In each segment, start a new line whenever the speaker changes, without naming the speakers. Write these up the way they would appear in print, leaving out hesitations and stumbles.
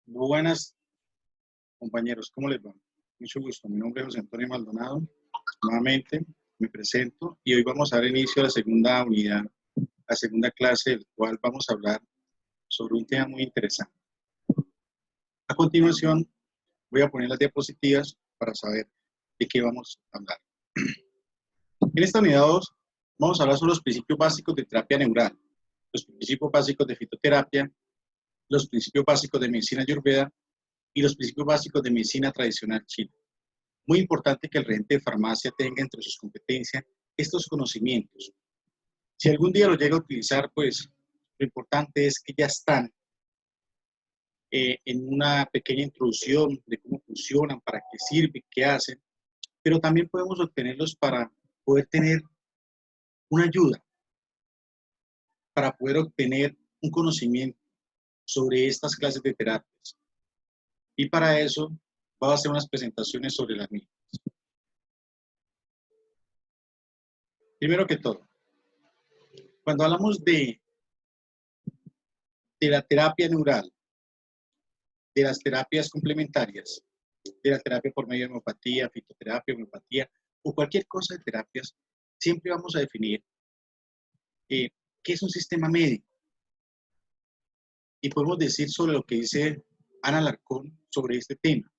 Buenas, compañeros, ¿cómo les va? Mucho gusto, mi nombre es José Antonio Maldonado, nuevamente me presento y hoy vamos a dar inicio a la segunda unidad, la segunda clase, del cual vamos a hablar sobre un tema muy interesante. A continuación, voy a poner las diapositivas para saber de qué vamos a hablar. En esta unidad 2, vamos a hablar sobre los principios básicos de terapia neural, los principios básicos de fitoterapia, los principios básicos de medicina ayurveda y los principios básicos de medicina tradicional china. Muy importante que el regente de farmacia tenga entre sus competencias estos conocimientos. Si algún día lo llega a utilizar, pues lo importante es que ya están en una pequeña introducción de cómo funcionan, para qué sirven, qué hacen, pero también podemos obtenerlos para poder tener una ayuda, para poder obtener un conocimiento sobre estas clases de terapias. Y para eso voy a hacer unas presentaciones sobre las mismas. Primero que todo, cuando hablamos de la terapia neural, de las terapias complementarias, de la terapia por medio de homeopatía, fitoterapia, homeopatía o cualquier cosa de terapias, siempre vamos a definir qué es un sistema médico. Y podemos decir sobre lo que dice Ana Alarcón sobre este tema.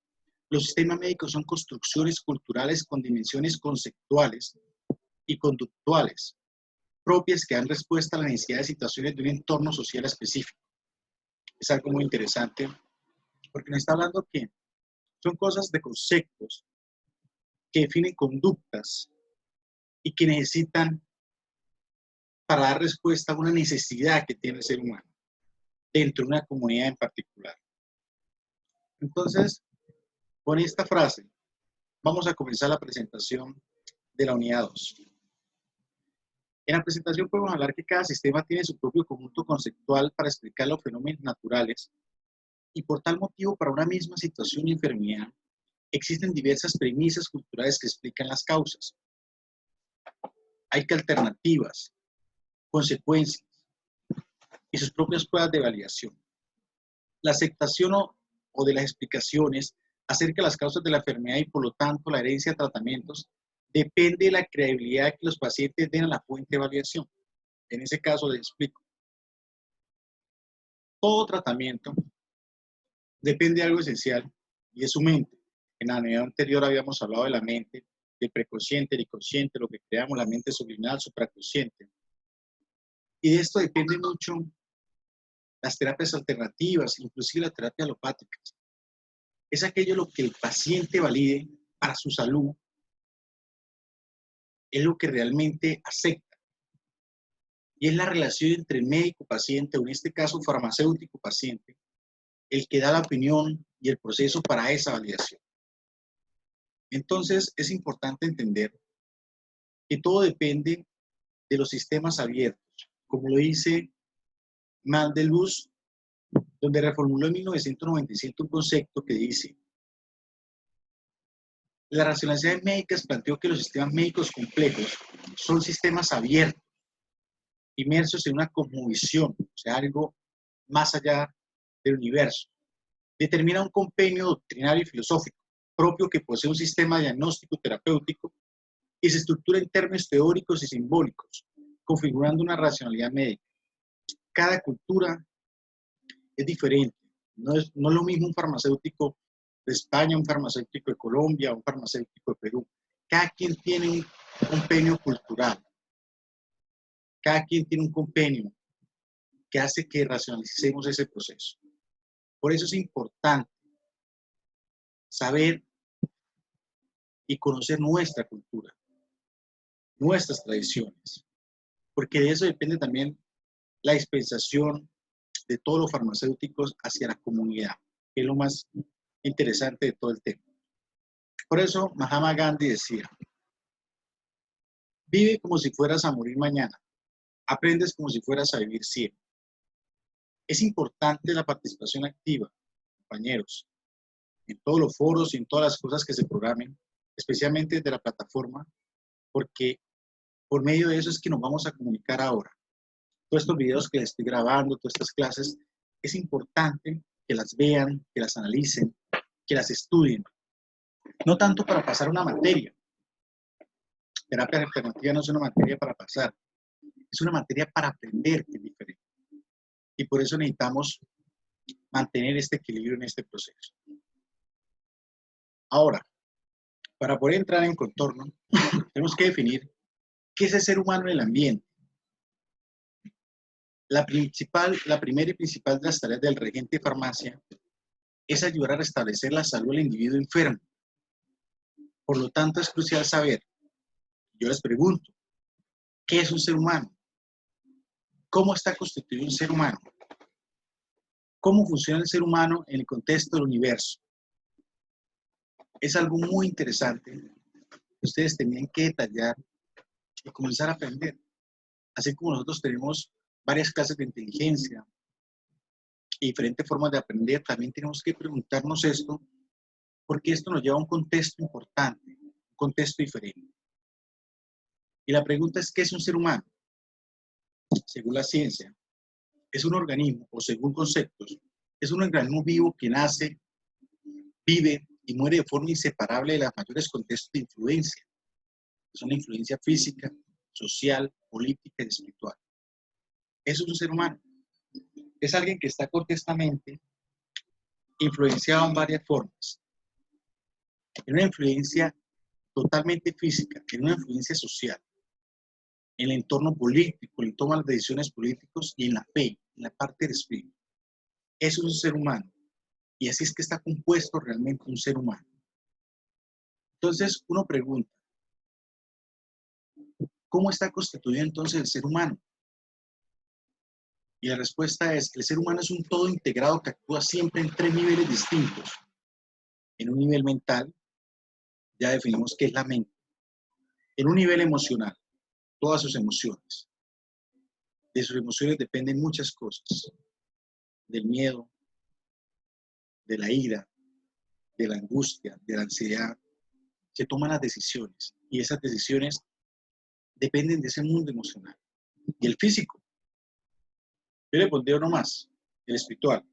Los sistemas médicos son construcciones culturales con dimensiones conceptuales y conductuales propias que dan respuesta a la necesidad de situaciones de un entorno social específico. Es algo muy interesante porque nos está hablando que son cosas de conceptos que definen conductas y que necesitan para dar respuesta a una necesidad que tiene el ser humano dentro de una comunidad en particular. Entonces, con esta frase, vamos a comenzar la presentación de la unidad 2. En la presentación podemos hablar que cada sistema tiene su propio conjunto conceptual para explicar los fenómenos naturales y por tal motivo para una misma situación y enfermedad existen diversas premisas culturales que explican las causas. Hay que alternativas, consecuencias y sus propias pruebas de validación. La aceptación o de las explicaciones acerca de las causas de la enfermedad y por lo tanto la herencia de tratamientos depende de la credibilidad que los pacientes den a la fuente de validación. En ese caso les explico. Todo tratamiento depende de algo esencial y es su mente. En la unidad anterior habíamos hablado de la mente, del preconsciente, del inconsciente, lo que creamos, la mente subliminal, supraconsciente. Y de esto depende mucho las terapias alternativas, inclusive las terapias alopáticas. Es aquello lo que el paciente valide para su salud, es lo que realmente acepta. Y es la relación entre médico-paciente, o en este caso farmacéutico-paciente, el que da la opinión y el proceso para esa validación. Entonces, es importante entender que todo depende de los sistemas abiertos, como lo dice Mandelbrot, donde reformuló en 1997 un concepto que dice: la racionalidad médica planteó que los sistemas médicos complejos son sistemas abiertos, inmersos en una cosmovisión, o sea, algo más allá del universo. Determina un compendio doctrinario y filosófico propio que posee un sistema diagnóstico terapéutico y se estructura en términos teóricos y simbólicos, configurando una racionalidad médica. Cada cultura es diferente. No es lo mismo un farmacéutico de España, un farmacéutico de Colombia, un farmacéutico de Perú. Cada quien tiene un compendio cultural. Cada quien tiene un compendio que hace que racionalicemos ese proceso. Por eso es importante saber y conocer nuestra cultura, nuestras tradiciones, porque de eso depende también la dispensación de todos los farmacéuticos hacia la comunidad, que es lo más interesante de todo el tema. Por eso Mahatma Gandhi decía: vive como si fueras a morir mañana, aprendes como si fueras a vivir siempre. Es importante la participación activa, compañeros, en todos los foros y en todas las cosas que se programen, especialmente desde la plataforma, porque por medio de eso es que nos vamos a comunicar ahora. Todos estos videos que les estoy grabando, todas estas clases, es importante que las vean, que las analicen, que las estudien. No tanto para pasar una materia. Terapia alternativa no es una materia para pasar, es una materia para aprender, que es diferente. Y por eso necesitamos mantener este equilibrio en este proceso. Ahora, para poder entrar en contorno, tenemos que definir qué es el ser humano en el ambiente. La primera y principal de las tareas del regente de farmacia es ayudar a restablecer la salud del individuo enfermo. Por lo tanto, es crucial saber, yo les pregunto, ¿qué es un ser humano? ¿Cómo está constituido un ser humano? ¿Cómo funciona el ser humano en el contexto del universo? Es algo muy interesante que ustedes tenían que detallar y comenzar a aprender. Así como nosotros tenemos varias clases de inteligencia y diferentes formas de aprender, también tenemos que preguntarnos esto, porque esto nos lleva a un contexto importante, un contexto diferente. Y la pregunta es, ¿qué es un ser humano? Según la ciencia, es un organismo, o según conceptos, es un organismo vivo que nace, vive y muere de forma inseparable de los mayores contextos de influencia. Es una influencia física, social, política y espiritual. Eso es un ser humano. Es alguien que está contextualmente influenciado en varias formas. En una influencia totalmente física, en una influencia social, en el entorno político, en toma de decisiones políticas y en la fe, en la parte del espíritu. Eso es un ser humano. Y así es que está compuesto realmente un ser humano. Entonces, uno pregunta, ¿cómo está constituido entonces el ser humano? Y la respuesta es que el ser humano es un todo integrado que actúa siempre en tres niveles distintos. En un nivel mental, ya definimos qué es la mente. En un nivel emocional, todas sus emociones. De sus emociones dependen muchas cosas. Del miedo, de la ira, de la angustia, de la ansiedad. Se toman las decisiones y esas decisiones dependen de ese mundo emocional. Y el físico. Yo le pondré uno más, el espiritual.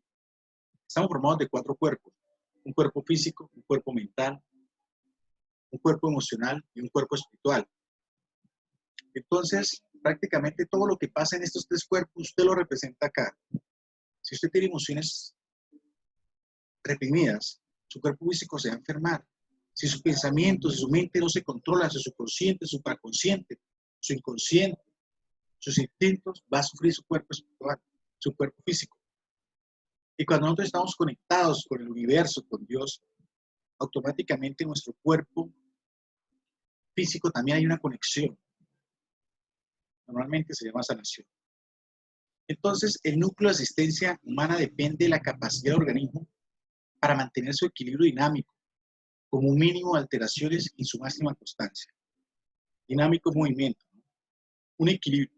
Estamos formados de 4 cuerpos. Un cuerpo físico, un cuerpo mental, un cuerpo emocional y un cuerpo espiritual. Entonces, prácticamente todo lo que pasa en estos 3 cuerpos, usted lo representa acá. Si usted tiene emociones reprimidas, su cuerpo físico se va a enfermar. Si sus pensamientos, si su mente no se controla, si su consciente, su paraconsciente, su inconsciente, sus instintos, va a sufrir su cuerpo espiritual, su cuerpo físico. Y cuando nosotros estamos conectados con el universo, con Dios, automáticamente nuestro cuerpo físico también hay una conexión. Normalmente se llama sanación. Entonces, el núcleo de asistencia humana depende de la capacidad del organismo para mantener su equilibrio dinámico, como un mínimo de alteraciones y su máxima constancia. Dinámico movimiento, ¿no? Un equilibrio.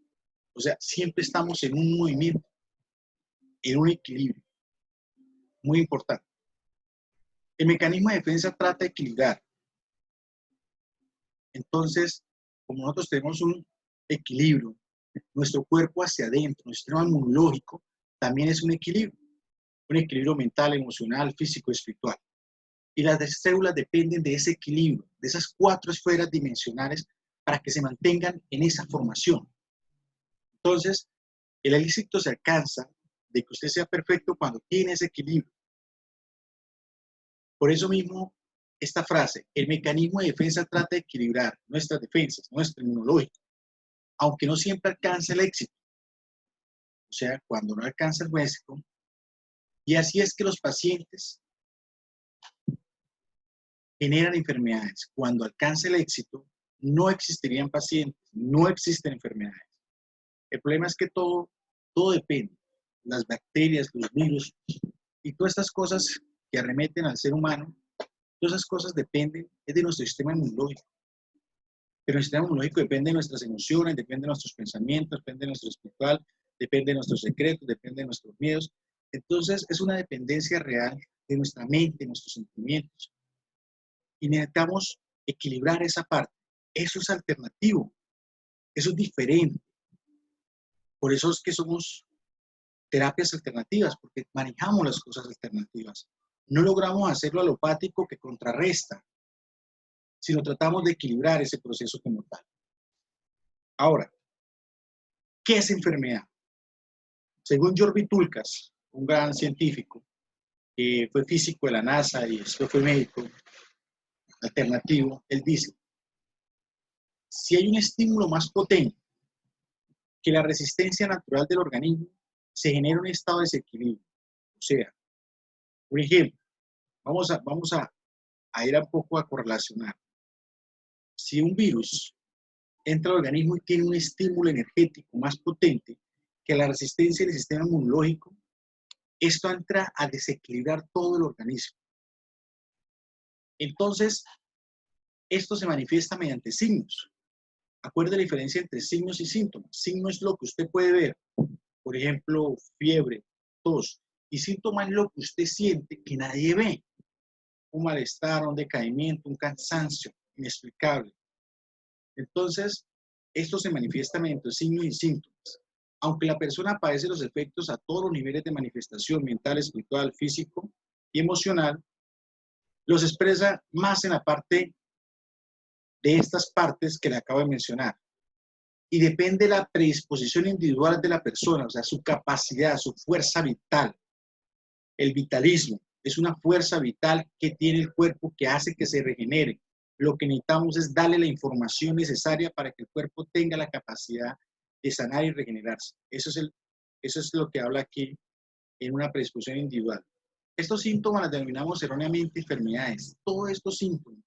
O sea, siempre estamos en un movimiento, en un equilibrio. Muy importante. El mecanismo de defensa trata de equilibrar. Entonces, como nosotros tenemos un equilibrio, nuestro cuerpo hacia adentro, nuestro sistema inmunológico, también es un equilibrio mental, emocional, físico, espiritual. Y las células dependen de ese equilibrio, de esas 4 esferas dimensionales para que se mantengan en esa formación. Entonces, el éxito se alcanza de que usted sea perfecto cuando tiene ese equilibrio. Por eso mismo, esta frase, el mecanismo de defensa trata de equilibrar nuestras defensas, nuestro inmunológico, aunque no siempre alcanza el éxito. O sea, cuando no alcanza el éxito, y así es que los pacientes generan enfermedades. Cuando alcanza el éxito, no existirían pacientes, no existen enfermedades. El problema es que todo depende. Las bacterias, los virus y todas estas cosas que arremeten al ser humano, todas esas cosas dependen de nuestro sistema inmunológico. Pero el sistema inmunológico depende de nuestras emociones, depende de nuestros pensamientos, depende de nuestro espiritual, depende de nuestros secretos, depende de nuestros miedos. Entonces, es una dependencia real de nuestra mente, de nuestros sentimientos. Y necesitamos equilibrar esa parte. Eso es alternativo. Eso es diferente. Por eso es que somos terapias alternativas, porque manejamos las cosas alternativas. No logramos hacerlo alopático que contrarresta, sino tratamos de equilibrar ese proceso como tal. Ahora, ¿qué es enfermedad? Según Jordi Tulkas, un gran científico, que fue físico de la NASA y después fue médico alternativo, él dice, si hay un estímulo más potente que la resistencia natural del organismo, se genera un estado de desequilibrio. O sea, por ejemplo, vamos a ir un poco a correlacionar. Si un virus entra al organismo y tiene un estímulo energético más potente que la resistencia del sistema inmunológico, esto entra a desequilibrar todo el organismo. Entonces, esto se manifiesta mediante signos. Acuerde la diferencia entre signos y síntomas. Signo es lo que usted puede ver, por ejemplo, fiebre, tos, y síntoma es lo que usted siente que nadie ve. Un malestar, un decaimiento, un cansancio inexplicable. Entonces, esto se manifiesta mediante signos y síntomas. Aunque la persona padece los efectos a todos los niveles de manifestación mental, espiritual, físico y emocional, los expresa más en la parte de estas partes que le acabo de mencionar. Y depende de la predisposición individual de la persona, o sea, su capacidad, su fuerza vital. El vitalismo es una fuerza vital que tiene el cuerpo que hace que se regenere. Lo que necesitamos es darle la información necesaria para que el cuerpo tenga la capacidad de sanar y regenerarse. Eso es lo que habla aquí en una predisposición individual. Estos síntomas los denominamos erróneamente enfermedades. Todos estos síntomas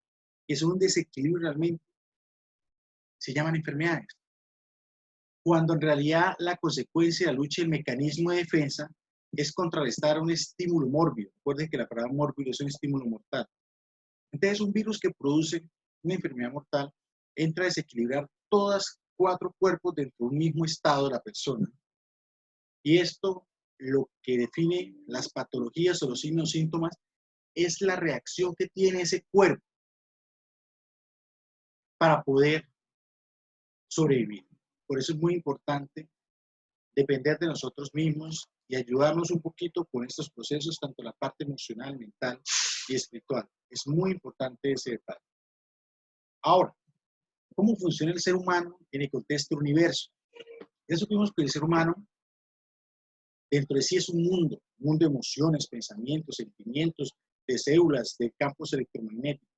que son un desequilibrio realmente se llaman enfermedades. Cuando en realidad la consecuencia de la lucha y el mecanismo de defensa es contrarrestar un estímulo mórbido. Recuerden que la palabra mórbido es un estímulo mortal. Entonces, un virus que produce una enfermedad mortal entra a desequilibrar todas 4 cuerpos dentro de un mismo estado de la persona. Y esto, lo que define las patologías o los signos síntomas, es la reacción que tiene ese cuerpo para poder sobrevivir. Por eso es muy importante depender de nosotros mismos y ayudarnos un poquito con estos procesos, tanto la parte emocional, mental y espiritual. Es muy importante ese detalle. Ahora, ¿cómo funciona el ser humano en el contexto del universo? Eso vimos que el ser humano dentro de sí es un mundo de emociones, pensamientos, sentimientos, de células, de campos electromagnéticos.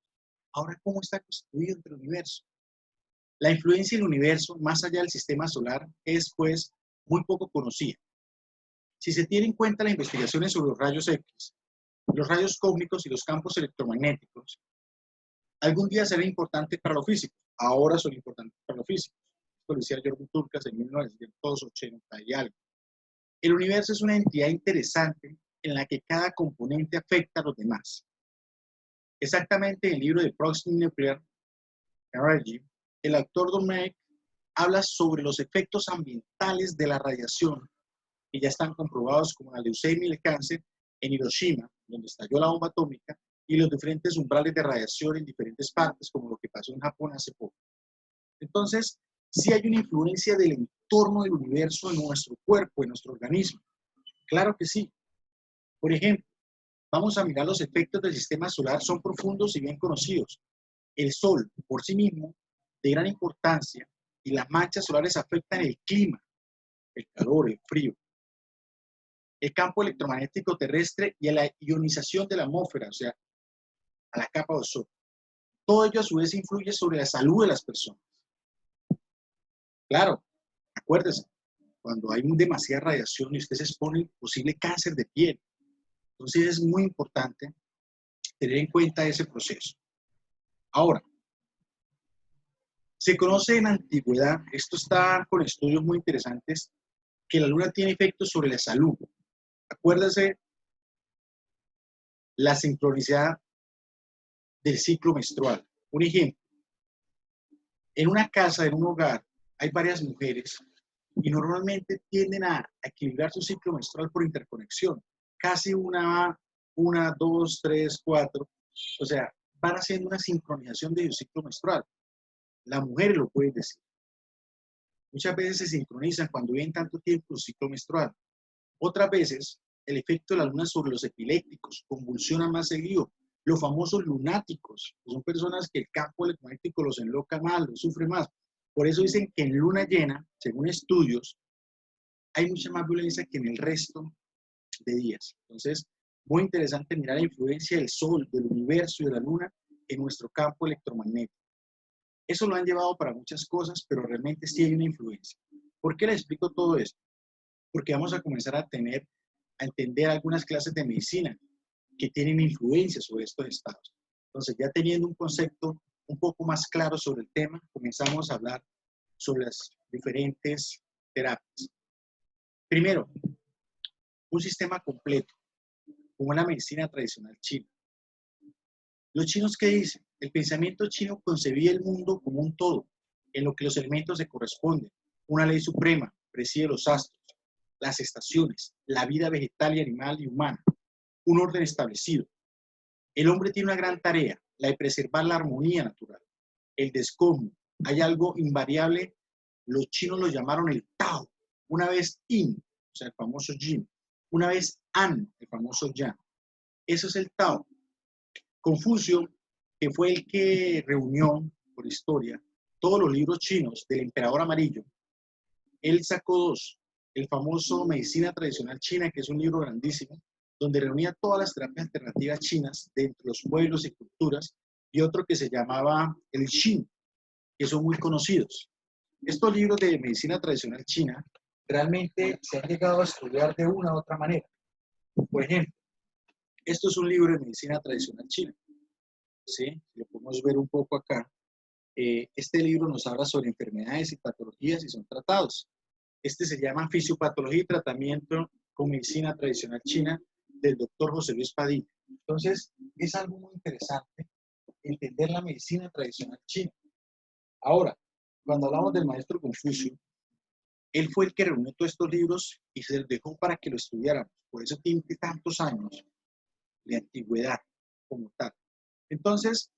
Ahora, ¿cómo está constituido entre el universo? La influencia del universo, más allá del sistema solar, es pues muy poco conocida. Si se tiene en cuenta las investigaciones sobre los rayos X, los rayos cósmicos y los campos electromagnéticos, algún día será importante para los físicos. Ahora son importantes para los físicos. Esto lo decía Jordi Tulkas en 1980 y algo. El universo es una entidad interesante en la que cada componente afecta a los demás. Exactamente en el libro de Proximate Nuclear Energy, el autor Dominic habla sobre los efectos ambientales de la radiación que ya están comprobados, como la leucemia y el cáncer en Hiroshima, donde estalló la bomba atómica, y los diferentes umbrales de radiación en diferentes partes, como lo que pasó en Japón hace poco. Entonces, sí hay una influencia del entorno del universo en nuestro cuerpo, en nuestro organismo. Claro que sí. Por ejemplo, vamos a mirar los efectos del sistema solar, son profundos y bien conocidos. El Sol, por sí mismo, de gran importancia, y las manchas solares afectan el clima, el calor, el frío, el campo electromagnético terrestre y a la ionización de la atmósfera, o sea, a la capa de ozono. Todo ello a su vez influye sobre la salud de las personas. Claro, acuérdese, cuando hay demasiada radiación y usted se expone al posible cáncer de piel. Entonces es muy importante tener en cuenta ese proceso. Ahora, se conoce en la antigüedad, esto está con estudios muy interesantes, que la luna tiene efectos sobre la salud. Acuérdese la sincronicidad del ciclo menstrual. Un ejemplo, en una casa, en un hogar, hay varias mujeres y normalmente tienden a equilibrar su ciclo menstrual por interconexión. Casi una, dos, tres, cuatro. O sea, van haciendo una sincronización de su ciclo menstrual. Las mujeres lo pueden decir. Muchas veces se sincronizan cuando viven tanto tiempo su ciclo menstrual. Otras veces, el efecto de la luna sobre los epilépticos convulsiona más seguido. Los famosos lunáticos, que son personas que el campo electromagnético los enloca más, los sufre más. Por eso dicen que en luna llena, según estudios, hay mucha más violencia que en el resto de días. Entonces, muy interesante mirar la influencia del Sol, del universo y de la Luna en nuestro campo electromagnético. Eso lo han llevado para muchas cosas, pero realmente sí hay una influencia. ¿Por qué les explico todo esto? Porque vamos a comenzar a entender algunas clases de medicina que tienen influencia sobre estos estados. Entonces, ya teniendo un concepto un poco más claro sobre el tema, comenzamos a hablar sobre las diferentes terapias. Primero, un sistema completo, como la medicina tradicional china. Los chinos, ¿qué dicen? El pensamiento chino concebía el mundo como un todo, en lo que los elementos se corresponden. Una ley suprema preside los astros, las estaciones, la vida vegetal y animal y humana, un orden establecido. El hombre tiene una gran tarea, la de preservar la armonía natural, el descosmo. Hay algo invariable, los chinos lo llamaron el Tao, una vez Yin, o sea, el famoso Yin, una vez An, el famoso Yang. Eso es el Tao. Confucio, que fue el que reunió, por historia, todos los libros chinos del emperador amarillo, él sacó dos. El famoso Medicina Tradicional China, que es un libro grandísimo, donde reunía todas las terapias alternativas chinas de entre los pueblos y culturas, y otro que se llamaba el Xin, que son muy conocidos. Estos libros de medicina tradicional china realmente se han llegado a estudiar de una u otra manera. Por ejemplo, esto es un libro de medicina tradicional china. ¿Sí? Lo podemos ver un poco acá. Este libro nos habla sobre enfermedades y patologías y son tratados. Este se llama Fisiopatología y Tratamiento con Medicina Tradicional China del doctor José Luis Padilla. Entonces, es algo muy interesante entender la medicina tradicional china. Ahora, cuando hablamos del maestro Confucio, él fue el que reunió todos estos libros y se los dejó para que lo estudiáramos. Por eso tiene tantos años de antigüedad como tal. Entonces,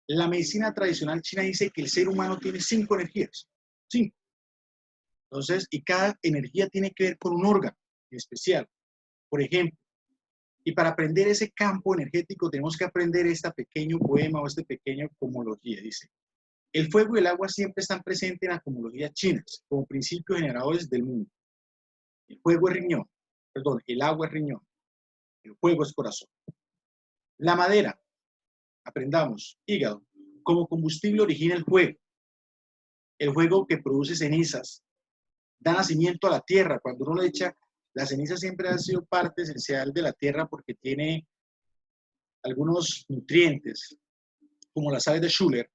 la medicina tradicional china dice que el ser humano tiene 5 energías. 5. Entonces, y cada energía tiene que ver con un órgano en especial. Por ejemplo, y para aprender ese campo energético tenemos que aprender este pequeño poema o este pequeño cosmología. Dice, el fuego y el agua siempre están presentes en las cosmologías chinas como principios generadores del mundo. El fuego es riñón, perdón, el agua es riñón, el fuego es corazón. La madera, aprendamos, hígado, como combustible origina el fuego. El fuego que produce cenizas da nacimiento a la tierra. Cuando uno le echa, la ceniza siempre ha sido parte esencial de la tierra porque tiene algunos nutrientes, como las sales de Schuller,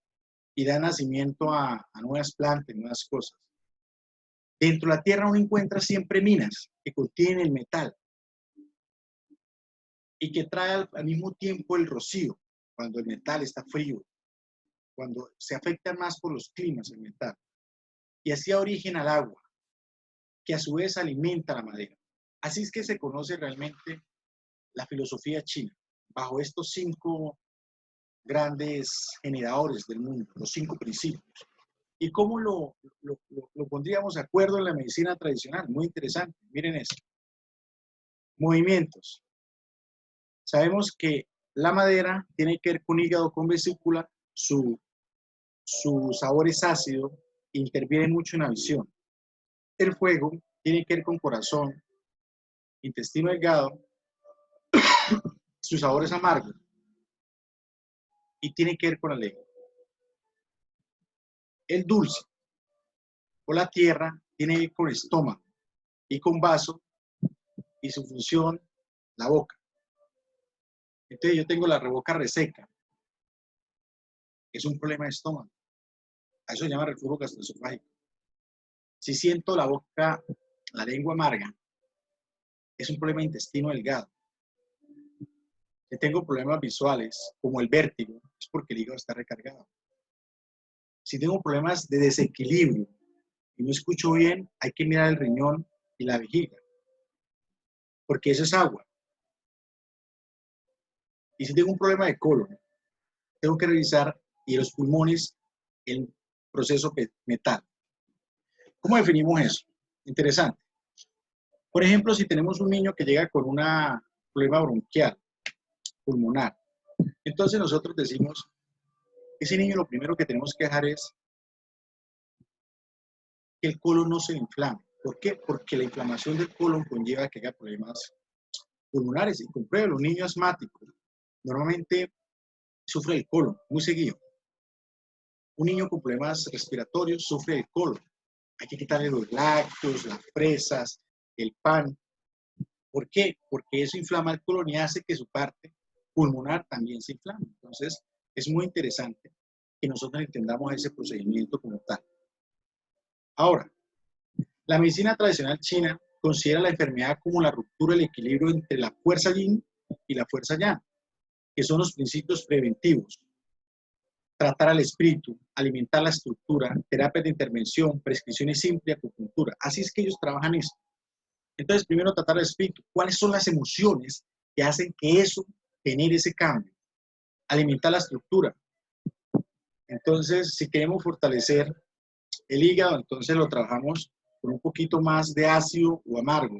y da nacimiento a nuevas plantas, nuevas cosas. Dentro de la tierra uno encuentra siempre minas que contienen el metal y que trae al mismo tiempo el rocío, cuando el metal está frío, cuando se afecta más por los climas el metal. Y así da origen al agua, que a su vez alimenta la madera. Así es que se conoce realmente la filosofía china, bajo estos 5 grandes generadores del mundo, los 5 principios. ¿Y cómo lo pondríamos de acuerdo en la medicina tradicional? Muy interesante, miren esto. Movimientos. Sabemos que la madera tiene que ver con hígado, con vesícula, su sabor es ácido, interviene mucho en la visión. El fuego tiene que ver con corazón, intestino delgado, su sabor es amargo y tiene que ver con la lengua. El dulce o la tierra tiene que ver con el estómago y con vaso y su función, la boca. Entonces yo tengo la boca reseca, es un problema de estómago. A eso se llama reflujo gastroesofágico. Si siento la boca, la lengua amarga, es un problema de intestino delgado. Si tengo problemas visuales, como el vértigo, es porque el hígado está recargado. Si tengo problemas de desequilibrio y no escucho bien, hay que mirar el riñón y la vejiga, porque eso es agua. Y si tengo un problema de colon, tengo que revisar y los pulmones el proceso metal. ¿Cómo definimos eso? Interesante. Por ejemplo, si tenemos un niño que llega con un problema bronquial, pulmonar, entonces nosotros decimos, ese niño lo primero que tenemos que dejar es que el colon no se inflame. ¿Por qué? Porque la inflamación del colon conlleva que haya problemas pulmonares. Y compruébelo, un niño asmático normalmente sufre del colon muy seguido. Un niño con problemas respiratorios sufre del colon. Hay que quitarle los lácteos, las fresas, el pan. ¿Por qué? Porque eso inflama el colon y hace que su parte pulmonar también se inflame. Entonces, es muy interesante que nosotros entendamos ese procedimiento como tal. Ahora, la medicina tradicional china considera la enfermedad como la ruptura del equilibrio entre la fuerza yin y la fuerza yang, que son los principios preventivos. Tratar al espíritu, alimentar la estructura, terapias de intervención, prescripciones simples, acupuntura. Así es que ellos trabajan eso. Entonces, primero tratar al espíritu. ¿Cuáles son las emociones que hacen que eso genere ese cambio? Alimentar la estructura. Entonces, si queremos fortalecer el hígado, entonces lo trabajamos con un poquito más de ácido o amargo.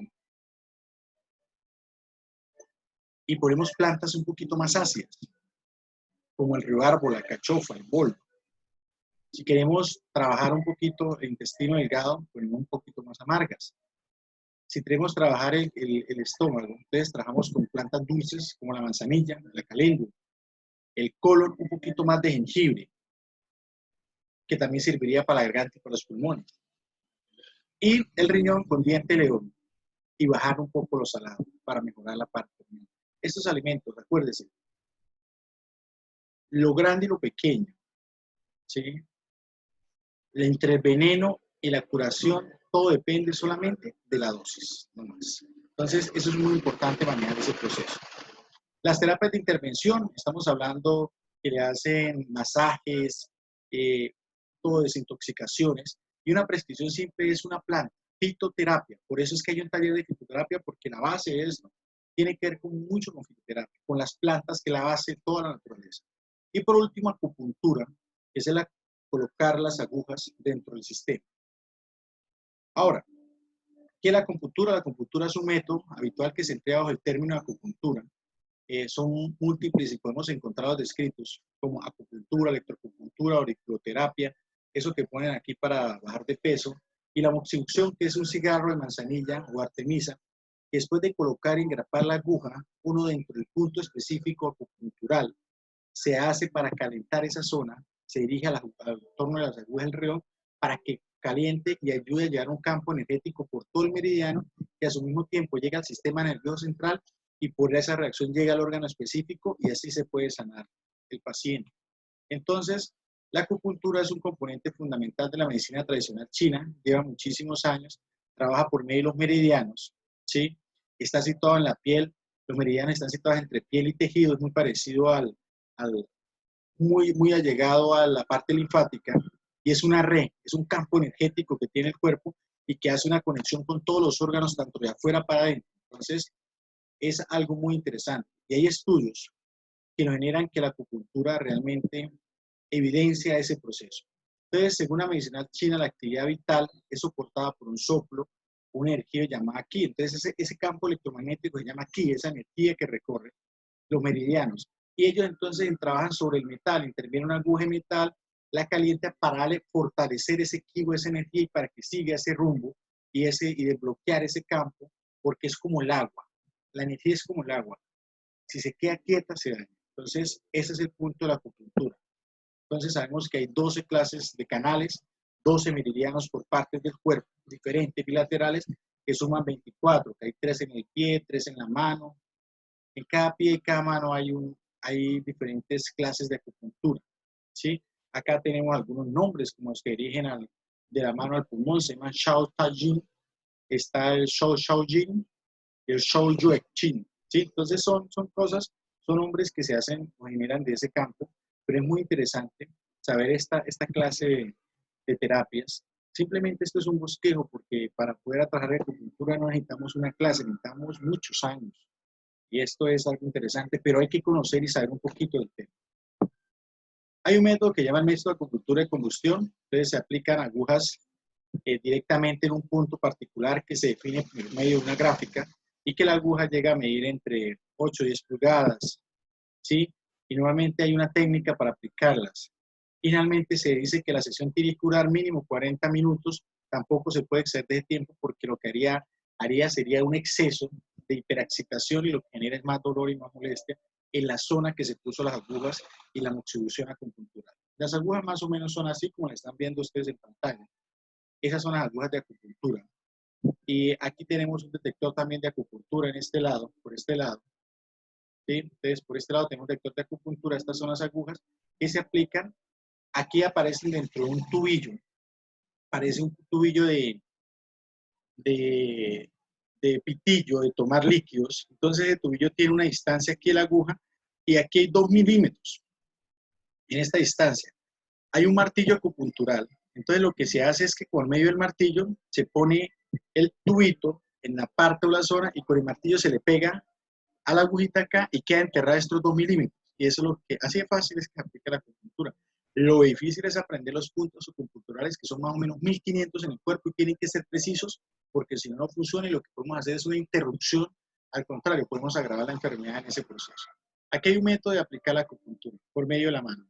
Y ponemos plantas un poquito más ácidas, como el ribarbo, la cachofa, el bol. Si queremos trabajar un poquito el intestino delgado, ponemos un poquito más amargas. Si queremos trabajar el estómago, entonces trabajamos con plantas dulces como la manzanilla, la caléndula. El colon, un poquito más de jengibre, que también serviría para la garganta y para los pulmones. Y el riñón con diente de león y bajar un poco los salados para mejorar la parte. Estos alimentos, acuérdense, lo grande y lo pequeño, ¿sí? Entre el veneno y la curación, todo depende solamente de la dosis, no más. Entonces, eso es muy importante manejar ese proceso. Las terapias de intervención, estamos hablando que le hacen masajes, todo desintoxicaciones, y una prescripción simple es una planta, fitoterapia. Por eso es que hay un taller de fitoterapia, porque la base es, tiene que ver mucho con fitoterapia, con las plantas, que la base de toda la naturaleza. Y por último, acupuntura, que es colocar las agujas dentro del sistema. Ahora, ¿qué es la acupuntura? La acupuntura es un método habitual que se emplea bajo el término de acupuntura. Son múltiples y podemos encontrar descritos como acupuntura, electroacupuntura, auriculoterapia, eso que ponen aquí para bajar de peso, y la moxibustión, que es un cigarro de manzanilla o artemisa, que después de colocar y engrapar la aguja, uno dentro del punto específico acupuntural, se hace para calentar esa zona, se dirige al torno de las agujas del reloj para que caliente y ayude a llevar un campo energético por todo el meridiano, que a su mismo tiempo llega al sistema nervioso central y por esa reacción llega al órgano específico y así se puede sanar el paciente. Entonces, la acupuntura es un componente fundamental de la medicina tradicional china, lleva muchísimos años, trabaja por medio de los meridianos, ¿sí? Está situado en la piel, los meridianos están situados entre piel y tejido, es muy parecido muy allegado a la parte linfática, y es una red, es un campo energético que tiene el cuerpo y que hace una conexión con todos los órganos, tanto de afuera para adentro. Entonces, es algo muy interesante. Y hay estudios que nos generan que la acupuntura realmente evidencia ese proceso. Entonces, según la medicina china, la actividad vital es soportada por un soplo, una energía llamada ki. Entonces, ese campo electromagnético se llama ki, esa energía que recorre los meridianos. Y ellos entonces trabajan sobre el metal, interviene una aguja de metal, la calienta para fortalecer ese ki o esa energía y para que siga ese rumbo y desbloquear ese campo, porque es como el agua. La energía es como el agua. Si se queda quieta, se daña. Entonces, ese es el punto de la acupuntura. Entonces, sabemos que hay 12 clases de canales, 12 meridianos por partes del cuerpo, diferentes bilaterales, que suman 24, que hay 3 en el pie, 3 en la mano. En cada pie y cada mano hay diferentes clases de acupuntura, ¿sí? Acá tenemos algunos nombres, como los que dirigen de la mano al pulmón, se llama Shao Tajin, está el Shou Shaojin y el Shou Yue Qin, ¿sí? Entonces son cosas, son nombres que se hacen o generan de ese campo, pero es muy interesante saber esta clase de terapias. Simplemente esto es un bosquejo, porque para poder trabajar acupuntura no necesitamos una clase, necesitamos muchos años. Y esto es algo interesante, pero hay que conocer y saber un poquito del tema. Hay un método que llama el método de acupuntura de combustión. Entonces se aplican agujas directamente en un punto particular que se define por medio de una gráfica y que la aguja llega a medir entre 8 y 10 pulgadas, ¿sí? Y nuevamente hay una técnica para aplicarlas. Finalmente se dice que la sesión tiene que durar mínimo 40 minutos, tampoco se puede exceder de tiempo porque lo que haría sería un exceso de hiperexcitación y lo que genera es más dolor y más molestia en la zona que se puso las agujas y la moxibustión acupuntural. Las agujas más o menos son así como las están viendo ustedes en pantalla. Esas son las agujas de acupuntura. Y aquí tenemos un detector también de acupuntura en este lado, por este lado. ¿Sí? Entonces, por este lado tenemos un detector de acupuntura. Estas son las agujas que se aplican. Aquí aparecen dentro de un tubillo. Parece un tubillo de, de pitillo, de tomar líquidos. Entonces, el tubillo tiene una distancia aquí de la aguja y aquí hay 2 milímetros en esta distancia. Hay un martillo acupuntural. Entonces, lo que se hace es que por medio del martillo se pone el tubito en la parte o la zona y con el martillo se le pega a la agujita acá y queda enterrada estos 2 milímetros. Y eso es lo que así de fácil es que se aplica la acupuntura. Lo difícil es aprender los puntos acupunturales, que son más o menos 1500 en el cuerpo y tienen que ser precisos, porque si no, no funciona y lo que podemos hacer es una interrupción. Al contrario, podemos agravar la enfermedad en ese proceso. Aquí hay un método de aplicar la acupuntura por medio de la mano.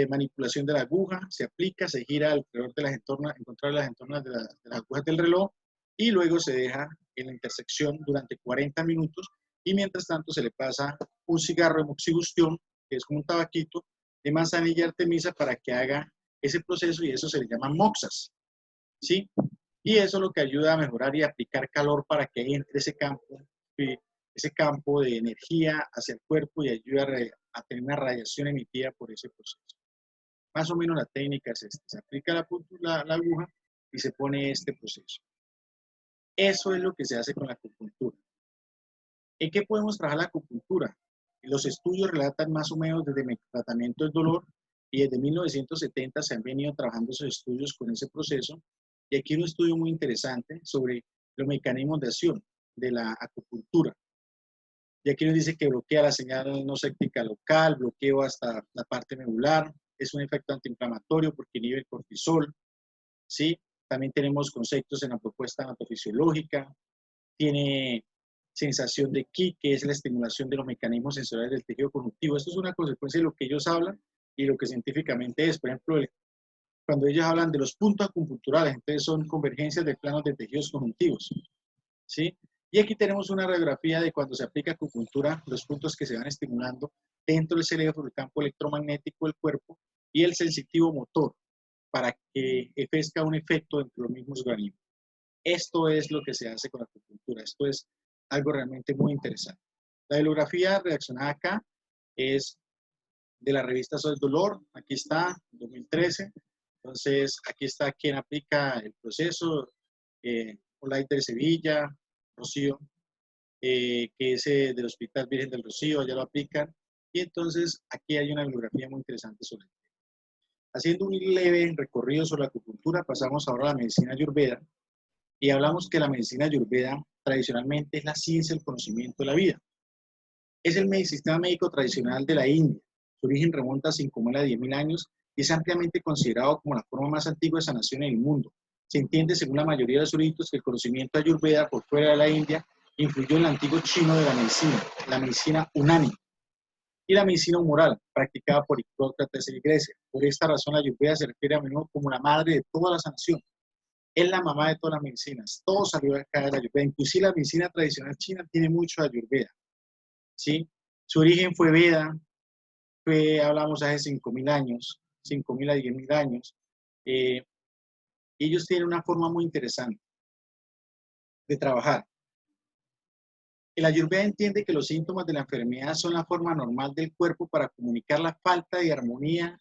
Manipulación de la aguja, se aplica, se gira alrededor de las entornas, encontrar las entornas de las agujas del reloj y luego se deja en la intersección durante 40 minutos y mientras tanto se le pasa un cigarro de moxibustión, que es como un tabaquito, de manzanilla artemisa para que haga ese proceso y eso se le llama moxas, ¿sí? Y eso es lo que ayuda a mejorar y aplicar calor para que entre ese campo de energía hacia el cuerpo y ayuda a tener una radiación emitida por ese proceso. Más o menos la técnica es esta. Se aplica la aguja y se pone este proceso. Eso es lo que se hace con la acupuntura. ¿En qué podemos trabajar la acupuntura? Los estudios relatan más o menos desde el tratamiento del dolor y desde 1970 se han venido trabajando esos estudios con ese proceso. Y aquí un estudio muy interesante sobre los mecanismos de acción de la acupuntura. Y aquí nos dice que bloquea la señal no séptica local, bloqueo hasta la parte medular, es un efecto antiinflamatorio porque inhibe el cortisol, ¿sí? También tenemos conceptos en la propuesta anatofisiológica, tiene sensación de ki, que es la estimulación de los mecanismos sensoriales del tejido conjuntivo. Esto es una consecuencia de lo que ellos hablan y lo que científicamente es. Por ejemplo, cuando ellos hablan de los puntos acupunturales, entonces son convergencias de planos de tejidos conjuntivos, ¿sí? Y aquí tenemos una radiografía de cuando se aplica acupuntura, los puntos que se van estimulando dentro del cerebro, el campo electromagnético del cuerpo y el sensitivo motor para que ejerza un efecto dentro de los mismos organismos. Esto es lo que se hace con la acupuntura. Esto es algo realmente muy interesante. La bibliografía reaccionada acá es de la revista Soy Dolor. Aquí está, 2013. Entonces, aquí está quien aplica el proceso. Olaite de Sevilla, Rocío, que es del Hospital Virgen del Rocío, allá lo aplican. Y entonces, aquí hay una bibliografía muy interesante sobre el tema. Haciendo un leve recorrido sobre la acupuntura, pasamos ahora a la medicina ayurveda. Y hablamos que la medicina ayurveda tradicionalmente es la ciencia del conocimiento de la vida. Es el sistema médico tradicional de la India. Su origen remonta a 5.000 a 10.000 años y es ampliamente considerado como la forma más antigua de sanación en el mundo. Se entiende, según la mayoría de los eruditos, que el conocimiento ayurveda por fuera de la India influyó en el antiguo chino de la medicina unani y la medicina humoral, practicada por Hipócrates en Grecia. Por esta razón, la ayurveda se refiere a menudo como la madre de toda la sanación. Es la mamá de todas las medicinas. Todo salió acá de la ayurveda. Inclusive la medicina tradicional china tiene mucho de ayurveda, ¿sí? Su origen fue Veda, hablamos hace 5.000 años, 5.000 a 10.000 años. Ellos tienen una forma muy interesante de trabajar. El ayurveda entiende que los síntomas de la enfermedad son la forma normal del cuerpo para comunicar la falta de armonía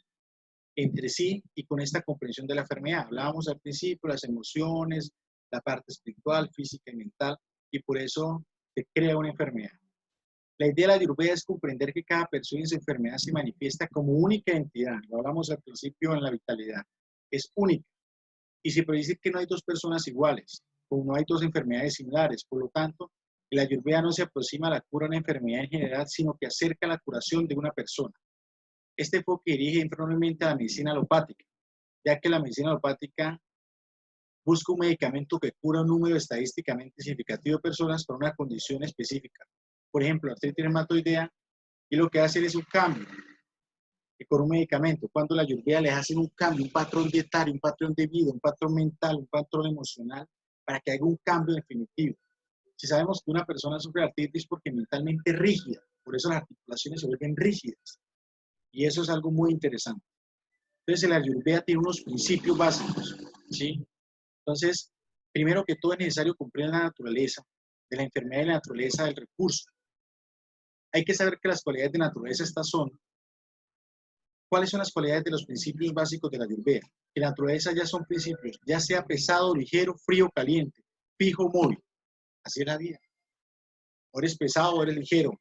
entre sí y con esta comprensión de la enfermedad. Hablábamos al principio, las emociones, la parte espiritual, física y mental, y por eso se crea una enfermedad. La idea de la ayurveda es comprender que cada persona en su enfermedad se manifiesta como única entidad. Lo hablamos al principio en la vitalidad. Es única. Y se predice que no hay dos personas iguales, como no hay dos enfermedades similares. Por lo tanto, la ayurveda no se aproxima a la cura de una enfermedad en general, sino que acerca la curación de una persona. Este enfoque dirige infernalmente a la medicina alopática. ya que la medicina alopática busca un medicamento que cura un número estadísticamente significativo de personas para una condición específica. Por ejemplo, artritis reumatoidea, y lo que hace es un cambio y con un medicamento. Cuando la ayurveda les hace un cambio, un patrón dietario, un patrón de vida, un patrón mental, un patrón emocional, para que haga un cambio definitivo. Si sabemos que una persona sufre de artritis porque mentalmente es rígida, por eso las articulaciones se vuelven rígidas. Y eso es algo muy interesante. Entonces, la ayurveda tiene unos principios básicos, ¿sí? Entonces, primero que todo es necesario cumplir la naturaleza de la enfermedad y la naturaleza del recurso. Hay que saber que las cualidades de naturaleza estas son. ¿Cuáles son las cualidades de los principios básicos de la ayurveda? Que la naturaleza ya son principios, ya sea pesado, ligero, frío, caliente, fijo, móvil. Así es la vida. O eres pesado o eres ligero.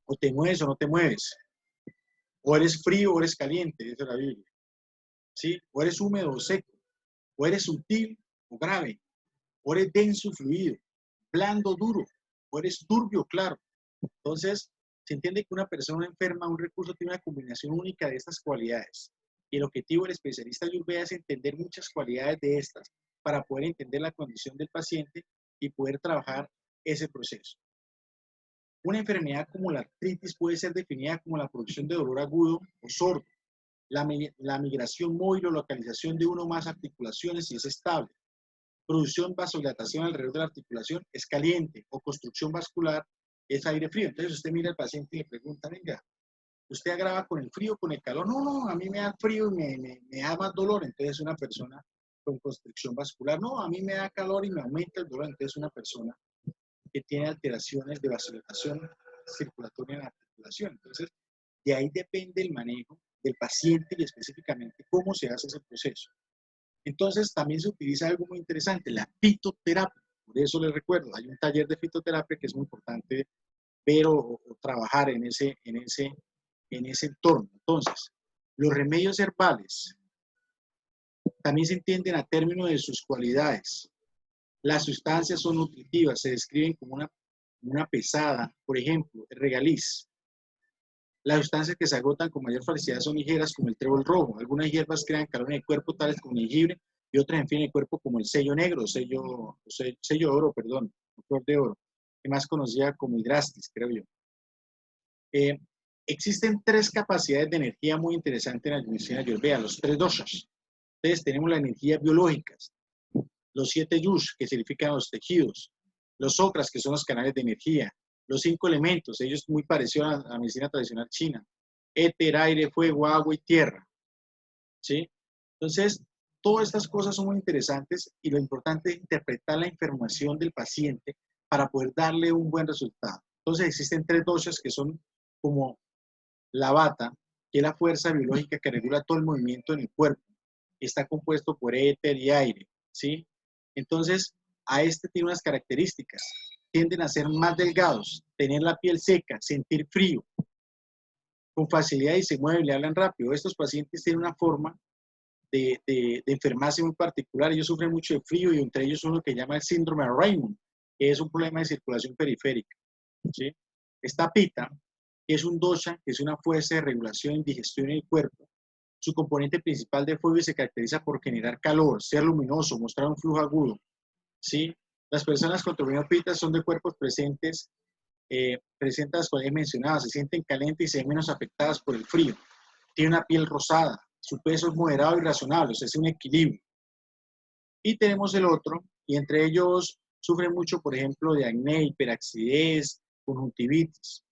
O te mueves o no te mueves. O eres frío o eres caliente, dice la Biblia. ¿Sí? O eres húmedo o seco. O eres sutil o grave. O eres denso o fluido. Blando o duro. O eres turbio o claro. Entonces, se entiende que una persona enferma, un recurso, tiene una combinación única de estas cualidades. Y el objetivo del especialista ayurveda es entender muchas cualidades de estas para poder entender la condición del paciente y poder trabajar ese proceso. Una enfermedad como la artritis puede ser definida como la producción de dolor agudo o sordo, la migración móvil o localización de una o más articulaciones si es estable, producción vasodilatación alrededor de la articulación es caliente o construcción vascular es aire frío. Entonces usted mira al paciente y le pregunta, venga, ¿usted agrava con el frío o con el calor? No, no, a mí me da frío y me da más dolor. Entonces es una persona con constricción vascular. No, a mí me da calor y me aumenta el dolor. Entonces es una persona que tiene alteraciones de vasodilatación circulatoria en la articulación. Entonces, de ahí depende el manejo del paciente y específicamente cómo se hace ese proceso. Entonces, también se utiliza algo muy interesante, la fitoterapia. Por eso les recuerdo, hay un taller de fitoterapia que es muy importante ver o trabajar en ese entorno. Entonces, los remedios herbales también se entienden a términos de sus cualidades. Las sustancias son nutritivas, se describen como una pesada, por ejemplo, el regaliz. Las sustancias que se agotan con mayor facilidad son ligeras, como el trébol rojo. Algunas hierbas crean calor en el cuerpo, tales como el jengibre, y otras en el cuerpo, como el sello negro, sello de oro, perdón, flor de oro, que más conocida como hidrastis, creo yo. Existen tres capacidades de energía muy interesantes en la medicina ayurveda, los tres doshas. Entonces tenemos las energías biológicas, los 7 yush, que significan los tejidos, los okras, que son los canales de energía, los 5 elementos, ellos muy parecidos a la medicina tradicional china, éter, aire, fuego, agua y tierra, ¿sí? Entonces, todas estas cosas son muy interesantes y lo importante es interpretar la información del paciente para poder darle un buen resultado. Entonces, existen 3 doshas que son como la vata, que es la fuerza biológica que regula todo el movimiento en el cuerpo. Está compuesto por éter y aire, ¿sí? Entonces, a este tiene unas características. Tienden a ser más delgados, tener la piel seca, sentir frío, con facilidad y se mueven, le hablan rápido. Estos pacientes tienen una forma de enfermarse muy particular. Ellos sufren mucho de frío y entre ellos uno que llama el síndrome de Raymond, que es un problema de circulación periférica, ¿sí? Esta pita, que es un dosha, que es una fuerza de regulación y digestión en el cuerpo. Su componente principal de fuego se caracteriza por generar calor, ser luminoso, mostrar un flujo agudo, ¿sí? Las personas con dominio pita son de cuerpos presentes, presentan las cualidades mencionadas, se sienten calientes y se ven menos afectadas por el frío. Tiene una piel rosada, su peso es moderado y razonable, o sea, es un equilibrio. Y tenemos el otro, y entre ellos sufren mucho, por ejemplo, de acné, hiperacidez, conjuntivitis.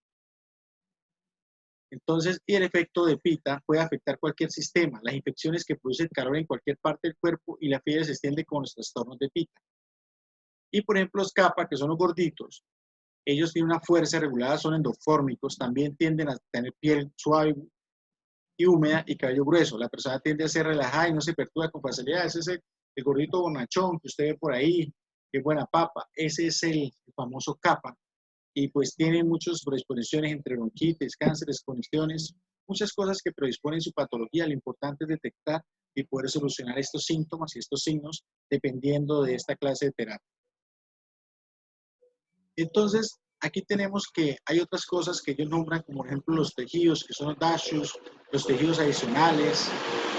Entonces, y el efecto de pita puede afectar cualquier sistema, las infecciones que producen calor en cualquier parte del cuerpo y la fiebre se extiende con los trastornos de pita. Y por ejemplo, los kapha, que son los gorditos, ellos tienen una fuerza regulada, son endofórmicos, también tienden a tener piel suave y húmeda y cabello grueso. La persona tiende a ser relajada y no se perturba con facilidad. Ese es el gordito bonachón que usted ve por ahí, que es buena papa. Ese es el famoso kapha. Y pues tiene muchas predisposiciones entre bronquitis, cánceres, congestiones, muchas cosas que predisponen su patología. Lo importante es detectar y poder solucionar estos síntomas y estos signos dependiendo de esta clase de terapia. Entonces, aquí tenemos que hay otras cosas que ellos nombran, como por ejemplo los tejidos, que son los dashus, los tejidos adicionales,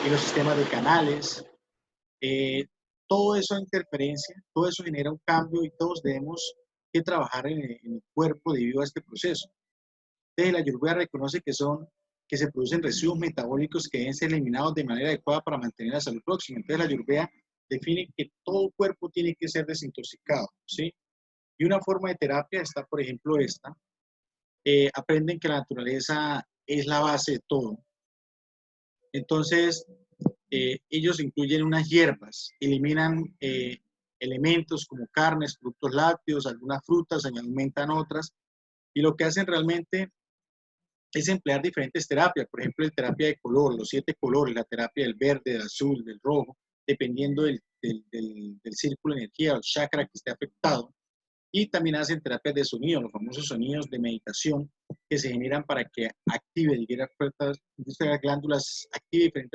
y los sistemas de canales. Todo eso interferencia, todo eso genera un cambio y todos debemos que trabajar en el cuerpo debido a este proceso. Entonces, la Ayurveda reconoce que se producen residuos metabólicos que deben ser eliminados de manera adecuada para mantener la salud próxima. Entonces, la Ayurveda define que todo cuerpo tiene que ser desintoxicado, ¿sí? Y una forma de terapia está, por ejemplo, esta. Aprenden que la naturaleza es la base de todo. Entonces, ellos incluyen unas hierbas, eliminan elementos como carnes, productos lácteos, algunas frutas, aumentan otras, y lo que hacen realmente es emplear diferentes terapias, por ejemplo, la terapia de color, los 7 colores, la terapia del verde, del azul, del rojo, dependiendo del círculo de energía o el chakra que esté afectado. Y también hacen terapias de sonido, los famosos sonidos de meditación que se generan para que active diferentes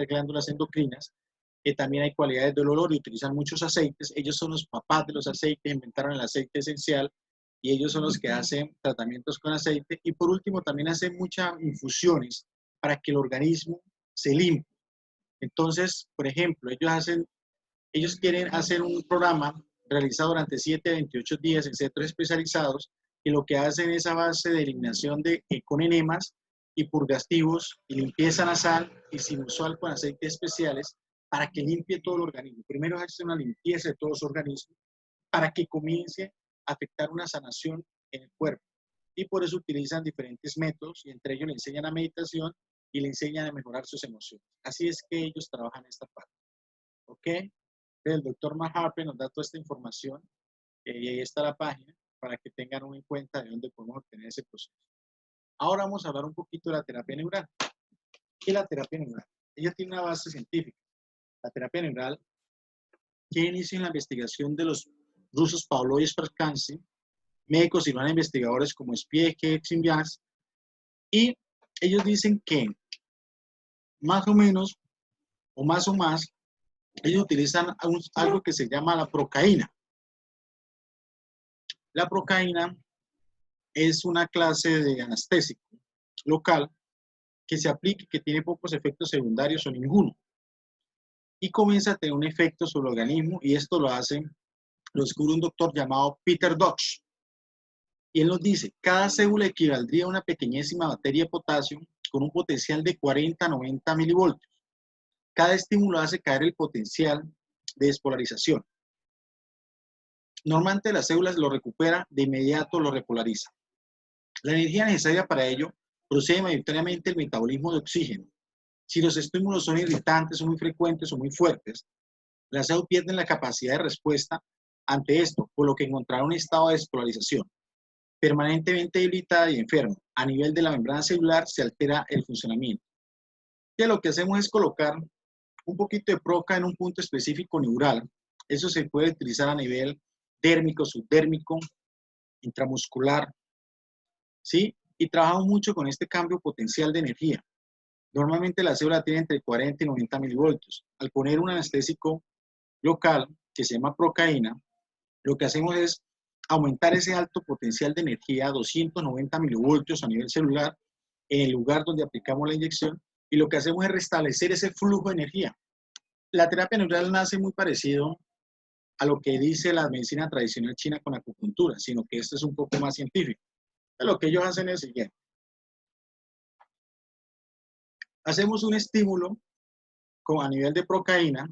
glándulas endocrinas, que también hay cualidades del olor y utilizan muchos aceites. Ellos son los papás de los aceites, inventaron el aceite esencial y ellos son los que hacen tratamientos con aceite. Y por último, también hacen muchas infusiones para que el organismo se limpie. Entonces, por ejemplo, ellos quieren hacer un programa realizado durante 7 a 28 días en centros especializados y lo que hacen es a base de eliminación con enemas y purgativos y limpieza nasal y sinusal con aceites especiales para que limpie todo el organismo. Primero hace una limpieza de todo su organismo para que comience a afectar una sanación en el cuerpo. Y por eso utilizan diferentes métodos y entre ellos le enseñan a meditación y le enseñan a mejorar sus emociones. Así es que ellos trabajan esta parte. ¿Ok? El doctor Maharpe nos da toda esta información y ahí está la página para que tengan en cuenta de dónde podemos obtener ese proceso. Ahora vamos a hablar un poquito de la terapia neural. ¿Qué es la terapia neural? Ella tiene una base científica. La terapia neural que inicia en la investigación de los rusos Pavlov y Spravansky, médicos y investigadores como Spiegel, Xinbias, y ellos dicen que más o menos o más, ellos utilizan algo que se llama la procaína. La procaína es una clase de anestésico local que se aplica y que tiene pocos efectos secundarios o ninguno. Y comienza a tener un efecto sobre el organismo y esto lo descubre un doctor llamado Peter Dodge. Y él nos dice, cada célula equivaldría a una pequeñísima batería de potasio con un potencial de 40 a 90 milivoltios. Cada estímulo hace caer el potencial de despolarización. Normalmente las células lo recupera, de inmediato lo repolariza. La energía necesaria para ello procede mayoritariamente del metabolismo de oxígeno. Si los estímulos son irritantes, son muy frecuentes o muy fuertes, las células pierden la capacidad de respuesta ante esto, por lo que encontrarán un estado de despolarización. Permanentemente debilitada y enferma. A nivel de la membrana celular se altera el funcionamiento. Y lo que hacemos es colocar un poquito de proca en un punto específico neural. Eso se puede utilizar a nivel dérmico, subdérmico, intramuscular, ¿sí? Y trabajamos mucho con este cambio potencial de energía. Normalmente la célula tiene entre 40 y 90 milivoltios. Al poner un anestésico local que se llama procaína, lo que hacemos es aumentar ese alto potencial de energía a 290 milivoltios a nivel celular en el lugar donde aplicamos la inyección y lo que hacemos es restablecer ese flujo de energía. La terapia neural nace muy parecido a lo que dice la medicina tradicional china con acupuntura, sino que esto es un poco más científico. Lo que ellos hacen es el siguiente. Hacemos un estímulo a nivel de procaína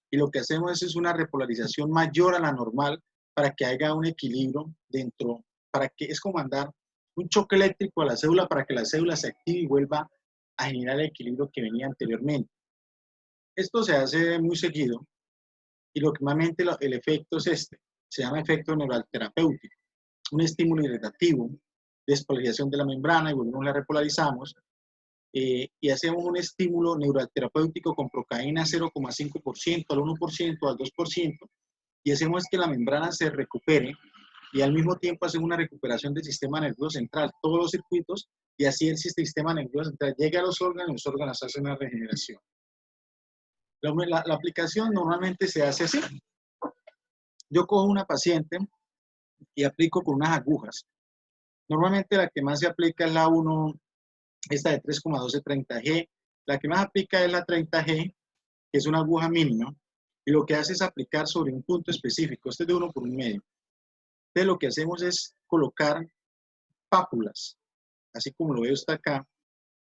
y lo que hacemos es una repolarización mayor a la normal para que haya un equilibrio dentro, es como mandar un choque eléctrico a la célula para que la célula se active y vuelva a generar el equilibrio que venía anteriormente. Esto se hace muy seguido y normalmente el efecto es este, se llama efecto neural terapéutico, un estímulo irritativo, despolarización de la membrana y volvemos la repolarizamos y hacemos un estímulo neural terapéutico con procaína 0,5%, al 1%, al 2%, y hacemos que la membrana se recupere y al mismo tiempo hacemos una recuperación del sistema nervioso central, todos los circuitos, y así el sistema nervioso central llega a los órganos hacen una regeneración. La aplicación normalmente se hace así. Yo cojo una paciente y aplico con unas agujas. Normalmente la que más se aplica es la 1, esta de 3,1230G. La que más aplica es la 30G, que es una aguja mínima, y lo que hace es aplicar sobre un punto específico. Este es de 1 por 1,5. Entonces lo que hacemos es colocar pápulas, así como lo ve usted acá,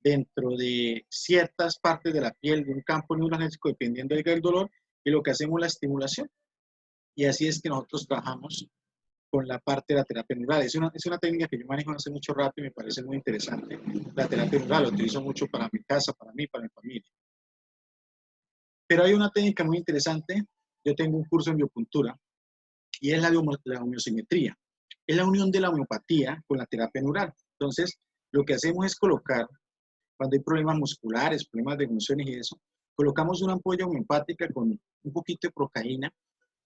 dentro de ciertas partes de la piel de un campo neurogenésico, dependiendo del dolor, y lo que hacemos es la estimulación. Y así es que nosotros trabajamos con la parte de la terapia neural. Es una técnica que yo manejo hace mucho rato y me parece muy interesante. La terapia neural la utilizo mucho para mi casa, para mí, para mi familia. Pero hay una técnica muy interesante. Yo tengo un curso en biopuntura y es la homeosimetría. Es la unión de la homeopatía con la terapia neural. Entonces, lo que hacemos es colocar, cuando hay problemas musculares, problemas de funciones y eso, colocamos una ampolla homeopática con un poquito de procaína,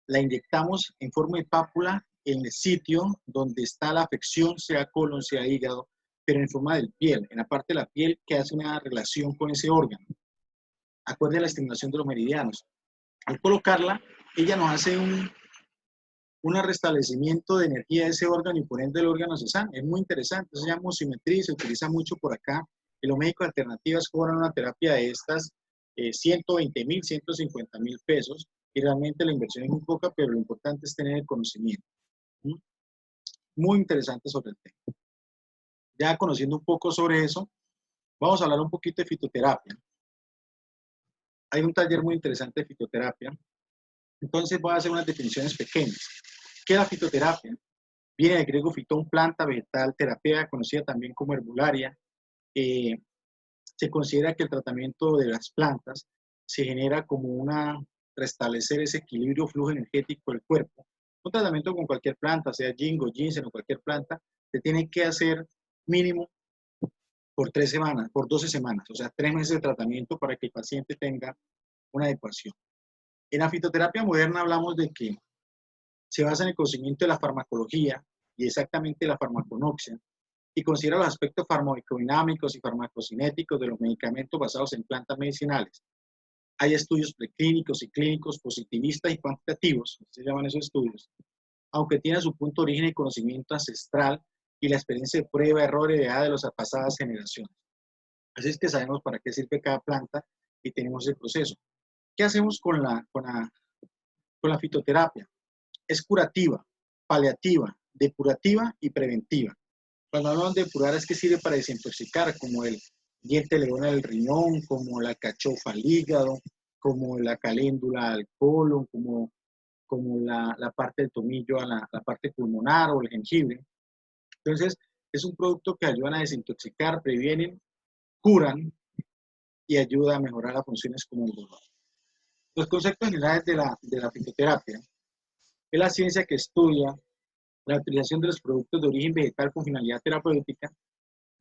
la inyectamos en forma de pápula en el sitio donde está la afección, sea colon, sea hígado, pero en forma de piel, en la parte de la piel que hace una relación con ese órgano. Acuerde la estimulación de los meridianos. Al colocarla, ella nos hace un restablecimiento de energía de ese órgano y por ende el órgano se sana. Es muy interesante, se llama osimetría y se utiliza mucho por acá. Y los médicos alternativas cobran una terapia de estas 120,000, 150,000 pesos y realmente la inversión es muy poca, pero lo importante es tener el conocimiento. Muy interesante sobre el tema. Ya conociendo un poco sobre eso, vamos a hablar un poquito de fitoterapia. Hay un taller muy interesante de fitoterapia. Entonces voy a hacer unas definiciones pequeñas. ¿Qué es la fitoterapia? Viene del griego fitón, planta, vegetal, terapia, conocida también como herbolaria. Se considera que el tratamiento de las plantas se genera como restablecer ese equilibrio flujo energético del cuerpo. Un tratamiento con cualquier planta, sea ginkgo, ginseng o cualquier planta, se tiene que hacer mínimo por 3 semanas, por 12 semanas, o sea, 3 meses de tratamiento para que el paciente tenga una adecuación. En la fitoterapia moderna hablamos de que se basa en el conocimiento de la farmacología y exactamente la farmaconoxia, y considera los aspectos farmacodinámicos y farmacocinéticos de los medicamentos basados en plantas medicinales. Hay estudios preclínicos y clínicos positivistas y cuantitativos, se llaman esos estudios, aunque tiene su punto de origen el conocimiento ancestral y la experiencia de prueba, error y de las pasadas generaciones. Así es que sabemos para qué sirve cada planta y tenemos ese proceso. ¿Qué hacemos con la fitoterapia? Es curativa, paliativa, depurativa y preventiva. Cuando hablamos de depurar es que sirve para desintoxicar, como el diente de león al riñón, como la alcachofa al hígado, como la caléndula al colon, como la parte del tomillo a la parte pulmonar o el jengibre. Entonces, es un producto que ayudan a desintoxicar, previenen, curan y ayuda a mejorar las funciones como el dolor. Los conceptos generales de la fitoterapia es la ciencia que estudia la utilización de los productos de origen vegetal con finalidad terapéutica,